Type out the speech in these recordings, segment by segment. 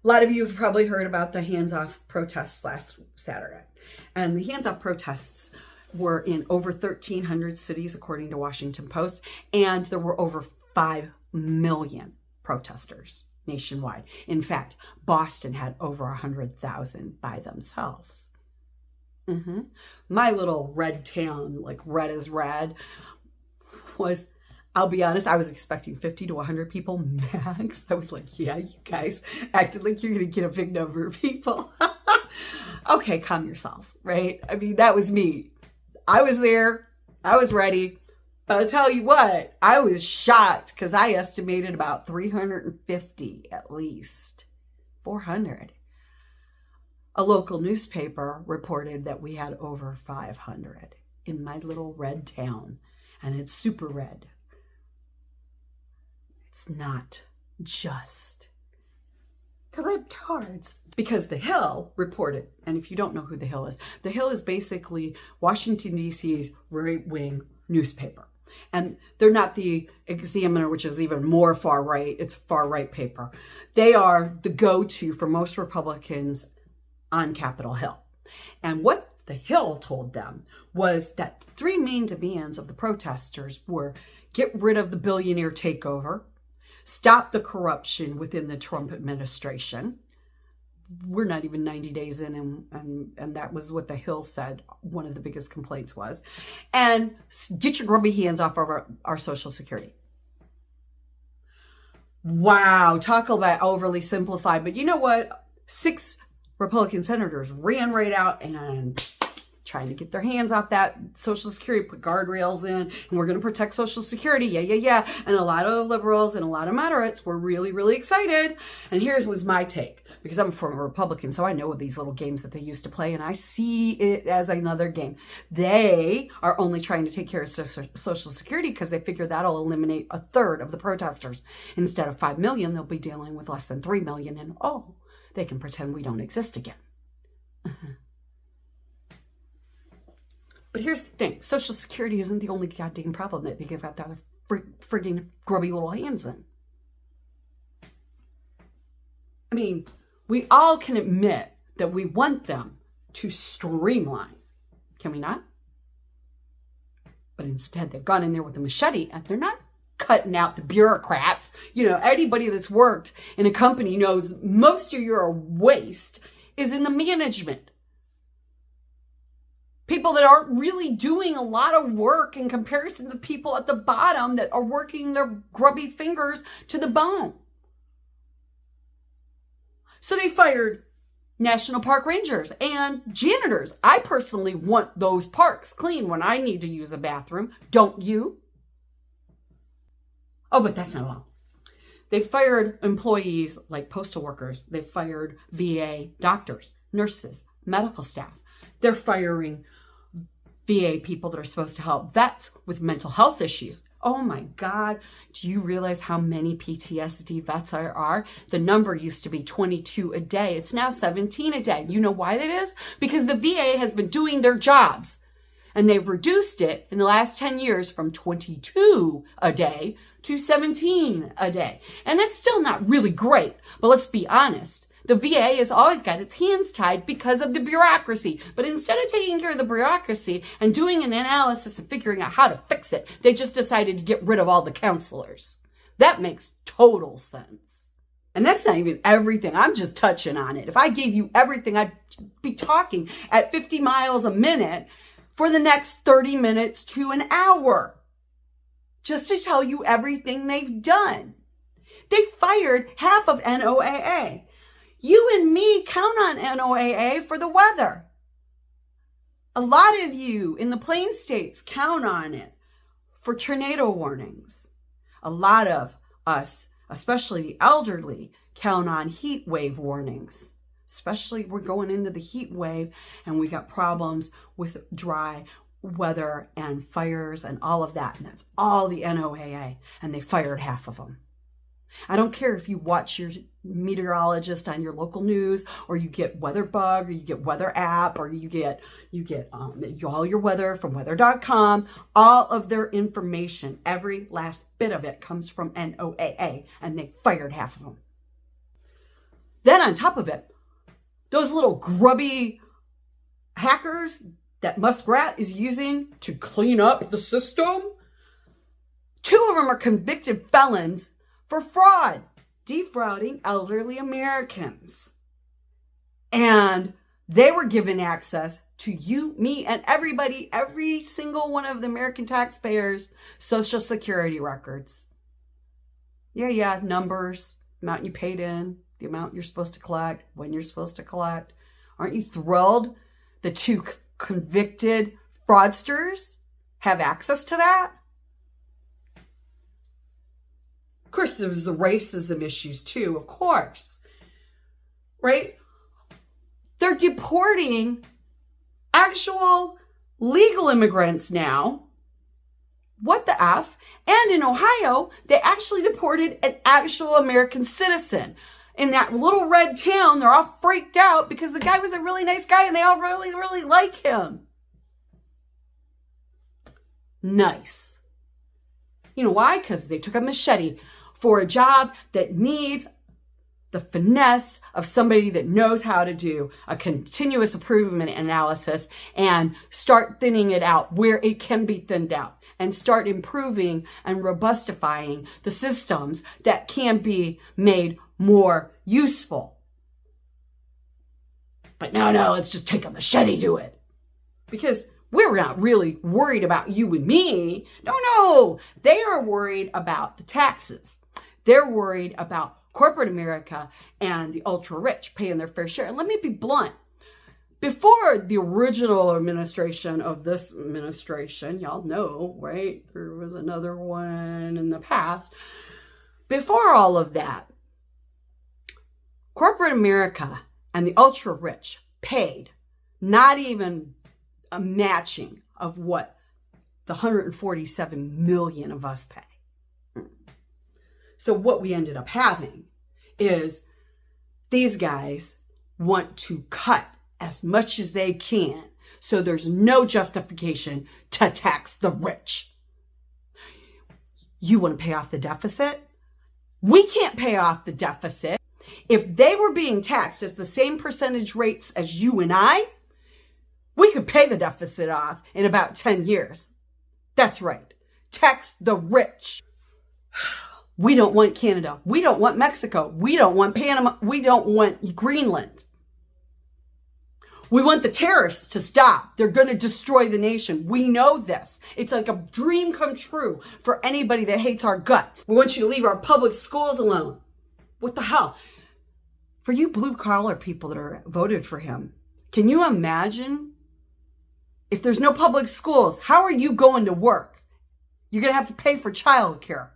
A lot of you have probably heard about the hands-off protests last Saturday. And the hands-off protests were in over 1,300 cities, according to Washington Post, and there were over 5 million protesters nationwide. In fact, Boston had over 100,000 by themselves. My little red town, like red as red, was, I'll be honest, I was expecting 50 to 100 people max. I was like, yeah, you guys acted like you're going to get a big number of people. Okay, calm yourselves, right? I mean, that was me. I was there. I was ready. But I'll tell you what, I was shocked because I estimated about 350 at least. 400. A local newspaper reported that we had over 500 in my little red town. And it's super red. It's not just libtards. Because The Hill reported, and if you don't know who The Hill is basically Washington, D.C.'s right-wing newspaper. And they're not the Examiner, which is even more far right. It's a far right paper. They are the go-to for most Republicans on Capitol Hill. And what The Hill told them was that 3 main demands of the protesters were get rid of the billionaire takeover, stop the corruption within the Trump administration. We're not even 90 days in, and that was what The Hill said one of the biggest complaints was. And get your grubby hands off of our Social Security. Wow, talk about overly simplified. But you know what? 6 Republican senators ran right out and trying to get their hands off that Social Security, put guardrails in, and we're going to protect Social Security. Yeah. And a lot of liberals and a lot of moderates were really, really excited. And here's was my take, because I'm a former Republican, so I know these little games that they used to play, and I see it as another game. They are only trying to take care of Social Security because they figure that'll eliminate 1/3 of the protesters. Instead of 5 million, they'll be dealing with less than 3 million, and they can pretend we don't exist again. But here's the thing. Social Security isn't the only goddamn problem that they give out their frigging grubby little hands in. I mean, we all can admit that we want them to streamline. Can we not? But instead, they've gone in there with a machete and they're not cutting out the bureaucrats. You know, anybody that's worked in a company knows most of your waste is in the management. People that aren't really doing a lot of work in comparison to the people at the bottom that are working their grubby fingers to the bone. So they fired National Park Rangers and janitors. I personally want those parks clean when I need to use a bathroom. Don't you? Oh, but that's not all. They fired employees like postal workers. They fired VA doctors, nurses, medical staff. They're firing VA people that are supposed to help vets with mental health issues. Oh my God, do you realize how many PTSD vets there are? The number used to be 22 a day. It's now 17 a day. You know why that is? Because the VA has been doing their jobs, and they've reduced it in the last 10 years from 22 a day to 17 a day. And that's still not really great, but let's be honest. The VA has always got its hands tied because of the bureaucracy. But instead of taking care of the bureaucracy and doing an analysis and figuring out how to fix it, they just decided to get rid of all the counselors. That makes total sense. And that's not even everything. I'm just touching on it. If I gave you everything, I'd be talking at 50 miles a minute for the next 30 minutes to an hour. Just to tell you everything they've done. They fired half of NOAA. You and me count on NOAA for the weather. A lot of you in the Plain States count on it for tornado warnings. A lot of us, especially the elderly, count on heat wave warnings. Especially we're going into the heat wave and we got problems with dry weather and fires and all of that. And that's all the NOAA. And they fired half of them. I don't care if you watch your meteorologist on your local news, or you get WeatherBug, or you get Weather App, or you get all your weather from weather.com. All of their information, every last bit of it comes from NOAA, and they fired half of them. Then on top of it, those little grubby hackers that Muskrat is using to clean up the system, 2 of them are convicted felons for fraud, defrauding elderly Americans. And they were given access to you, me, and everybody, every single one of the American taxpayers' Social Security records. Yeah, numbers, amount you paid in, the amount you're supposed to collect, when you're supposed to collect. Aren't you thrilled the 2 convicted fraudsters have access to that? Of course, there was the racism issues too, of course, right? They're deporting actual legal immigrants now. What the F? And in Ohio, they actually deported an actual American citizen. In that little red town, they're all freaked out because the guy was a really nice guy and they all really, really like him. Nice. You know why? Because they took a machete for a job that needs the finesse of somebody that knows how to do a continuous improvement analysis and start thinning it out where it can be thinned out and start improving and robustifying the systems that can be made more useful. But no, let's just take a machete to it. Because we're not really worried about you and me. No, they are worried about the taxes. They're worried about corporate America and the ultra rich paying their fair share. And let me be blunt. Before the original administration of this administration, y'all know, right? There was another one in the past. Before all of that, corporate America and the ultra rich paid not even a matching of what the 147 million of us pay. So what we ended up having is these guys want to cut as much as they can so there's no justification to tax the rich. You want to pay off the deficit? We can't pay off the deficit. If they were being taxed at the same percentage rates as you and I, we could pay the deficit off in about 10 years. That's right. Tax the rich. We don't want Canada. We don't want Mexico. We don't want Panama. We don't want Greenland. We want the tariffs to stop. They're going to destroy the nation. We know this. It's like a dream come true for anybody that hates our guts. We want you to leave our public schools alone. What the hell? For you blue collar people that are voted for him, can you imagine if there's no public schools? How are you going to work? You're going to have to pay for childcare.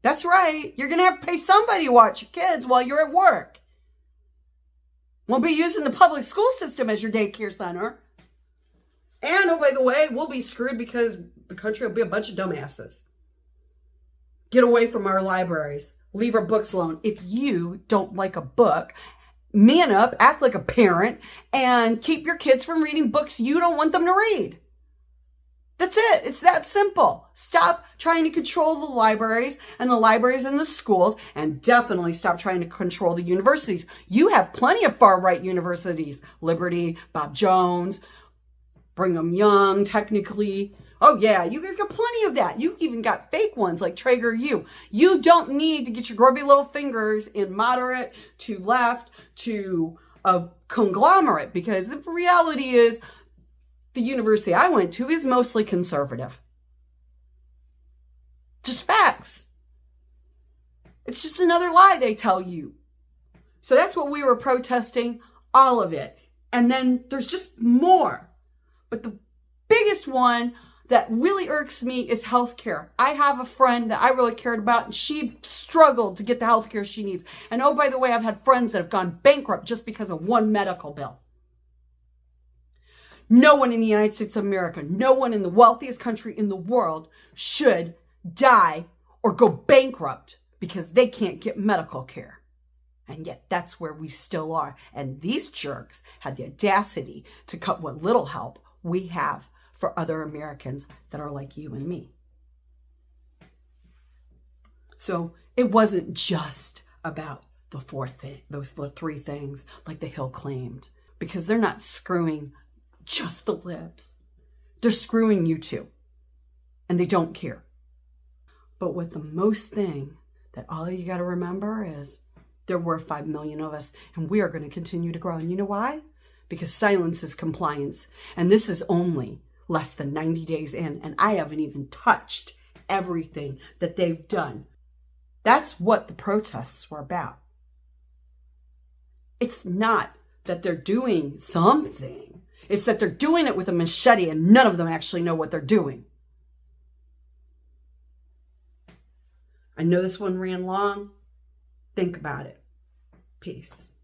That's right. You're going to have to pay somebody to watch your kids while you're at work. Won't be using the public school system as your daycare center. And, oh, by the way, we'll be screwed because the country will be a bunch of dumbasses. Get away from our libraries. Leave our books alone. If you don't like a book, man up, act like a parent, and keep your kids from reading books you don't want them to read. That's it. It's that simple. Stop trying to control the libraries and the schools, and definitely stop trying to control the universities. You have plenty of far-right universities. Liberty, Bob Jones, Brigham Young, technically. Oh yeah, you guys got plenty of that. You even got fake ones like TragerU. You don't need to get your grubby little fingers in moderate to left to a conglomerate, because the reality is the university I went to is mostly conservative. Just facts. It's just another lie they tell you. So that's what we were protesting, all of it. And then there's just more. But the biggest one that really irks me is healthcare. I have a friend that I really cared about, and she struggled to get the healthcare she needs. And oh, by the way, I've had friends that have gone bankrupt just because of one medical bill. No one in the United States of America, no one in the wealthiest country in the world should die or go bankrupt because they can't get medical care. And yet that's where we still are. And these jerks had the audacity to cut what little help we have for other Americans that are like you and me. So it wasn't just about the fourth thing, those three things, like the Hill claimed, because they're not screwing just the libs. They're screwing you too, and they don't care. But with the most thing that all you got to remember is there were 5 million of us, and we are going to continue to grow. And you know why? Because silence is compliance. And this is only less than 90 days in, and I haven't even touched everything that they've done. That's what the protests were about. It's not that they're doing something. It's that they're doing it with a machete, and none of them actually know what they're doing. I know this one ran long. Think about it. Peace.